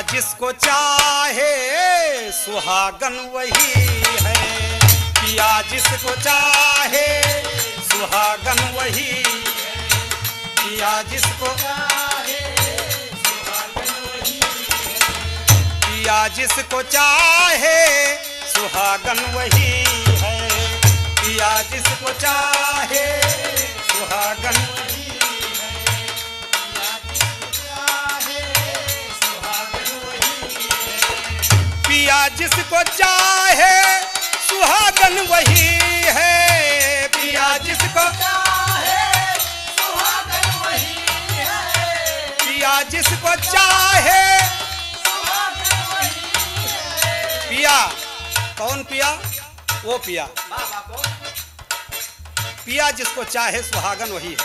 जिसको चाहे सुहागन वही है, पिया जिसको चाहे सुहागन वही, पिया जिसको चाहे सुहागन वही, पिया जिसको चाहे सुहागन वही है, पिया जिसको चाहे सुहागन वही है, पिया जिसको चाहे सुहागन वही है, पिया जिसको चाहे सुहागन वही है, पिया जिसको चाहे सुहागन वही है। पिया कौन पिया? वो पिया, पिया जिसको चाहे सुहागन वही है,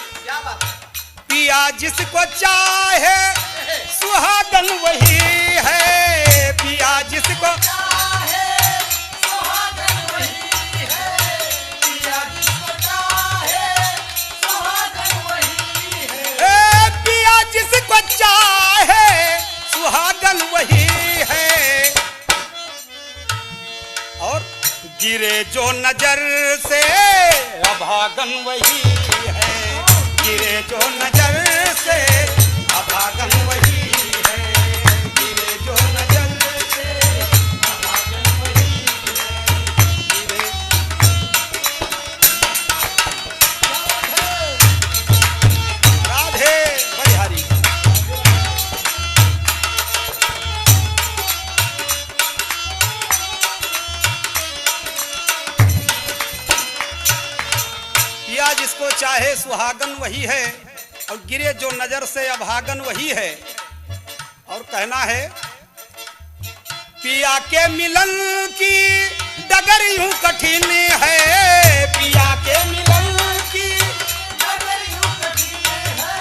पिया जिसको चाहे सुहागन वही है, पिया जिसको चाहे सुहागन वही है, पिया जिसको चाहे सुहागन वही है, पिया जिसको चाहे सुहागन वही है। और गिरे जो नजर से अभागन वही है, गिरे जो नजर से अभागन वही है, गिरे जो नजर से अभागन वही है, गिरे। राधे बलिहारी। पिया जिसको चाहे सुहागन वही है, और गिरे जो नजर से अभागन वही है। और कहना है पिया के मिलन की डगर यूं कठिन है, पिया के मिलन की डगर यूं कठिन है,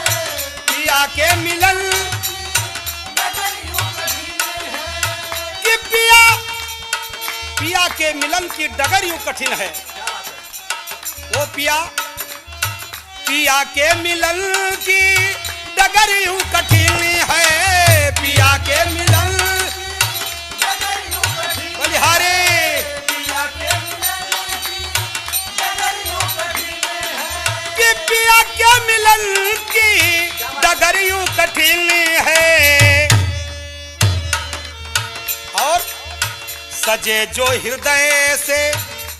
पिया के मिलन डगर यूं कठिन है, कि पिया के मिलन की डगर यूं कठिन है। वो पिया के मिलन की डगर यूं कठिन है, पिया के मिलन डगर यूं कठिन, बलिहारी, पिया के मिलन की डगर यूं कठिन है, कि पिया के मिलन की डगर यूं कठिन है। और सजे जो हृदय से,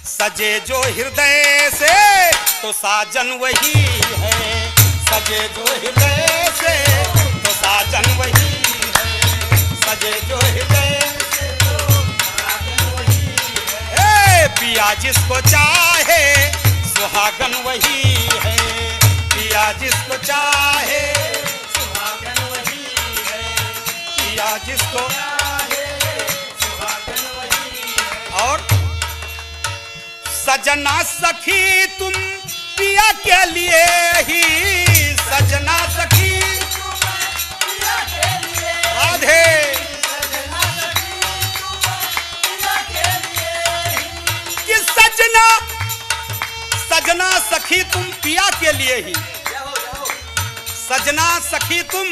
सजे जो हृदय से तो साजन वही है, सजे जो हृदय से तो साजन वही है, सजे जो हृदय से तो साजन वही है, पिया जिसको चाहे सुहागन वही है, पिया जिसको चाहे सुहागन वही है, पिया जिसको चाहे सुहागन वही है। और सजना सखी तुम पिया के लिए ही, सजना सखी पिया के लिए, राधे, सजना सखी पिया के लिए, कि सजना सजना सखी तुम पिया के लिए ही, सजना सखी तुम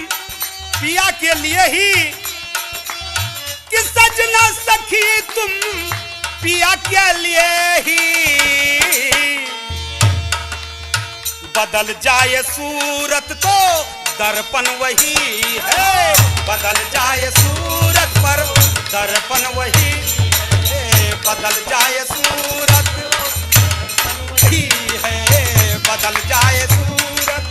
पिया के लिए ही, कि सजना सखी तुम पिया के लिए ही। बदल जाए सूरत तो दर्पण वही है, बदल जाए सूरत पर दर्पण वही है, बदल जाए सूरत वही है, बदल जाए सूरत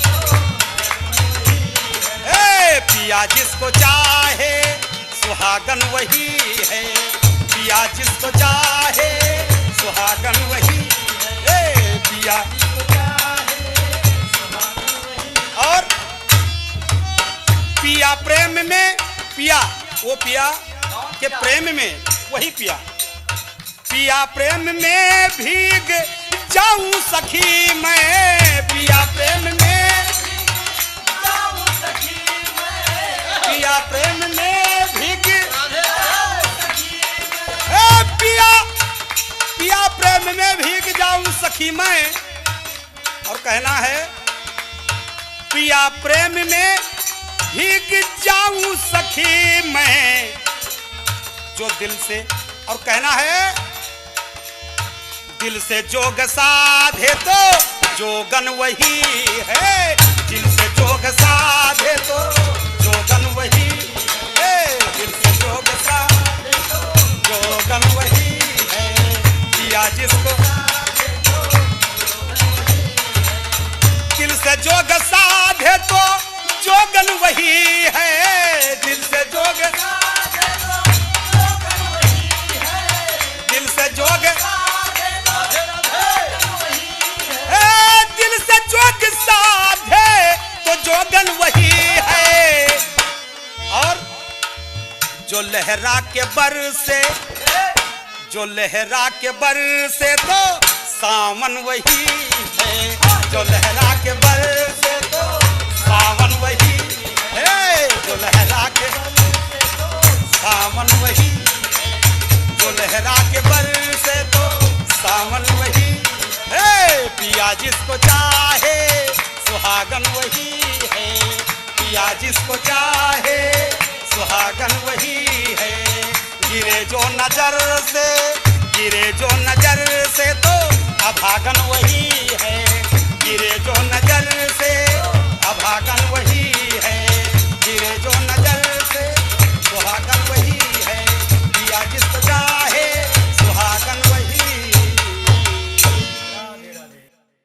है, पिया जिसको चाहे सुहागन वही है, पिया जिसको चाहे सुहागन वही है, पिया जिसको चाहे सुहागन वही। और पिया प्रेम में, पिया वो पिया के प्रेम में वही पिया, पिया प्रेम में भीग जाऊं सखी मैं, पिया प्रेम में जाऊं सखी मैं, पिया प्रेम में भीग पिया प्रेम में भीग जाऊं सखी मैं। और कहना है पिया प्रेम में भीग जाऊं सखी मैं, जो दिल से, और कहना है दिल से जोग साधे तो जोगन वही है, दिल से जोग साधे तो जोगन वही है, दिल से जोग साधे तो जोगन वही है, किया जिसको दिल से जोग साधे तो जोगन वही है, दिल से जोग दिल से जोग दिल से जोग साधे तो जोगन वही है, और जो लहरा के बर से, जो लहरा के बर से तो सावन वही है, जो लहरा के बर से तो सावन वही है, जो लहरा के सावन वही, जो लहरा के बर से तो सावन वही है, पिया जिसको चाहे सुहागन वही है, पिया जिसको चाहे सुहागन वही है, गिरे जो नजर से, गिरे जो नजर से तो अभागन वही है, गिरे जो नजर से अभागन वही है, गिरे जो नजर से सुहागन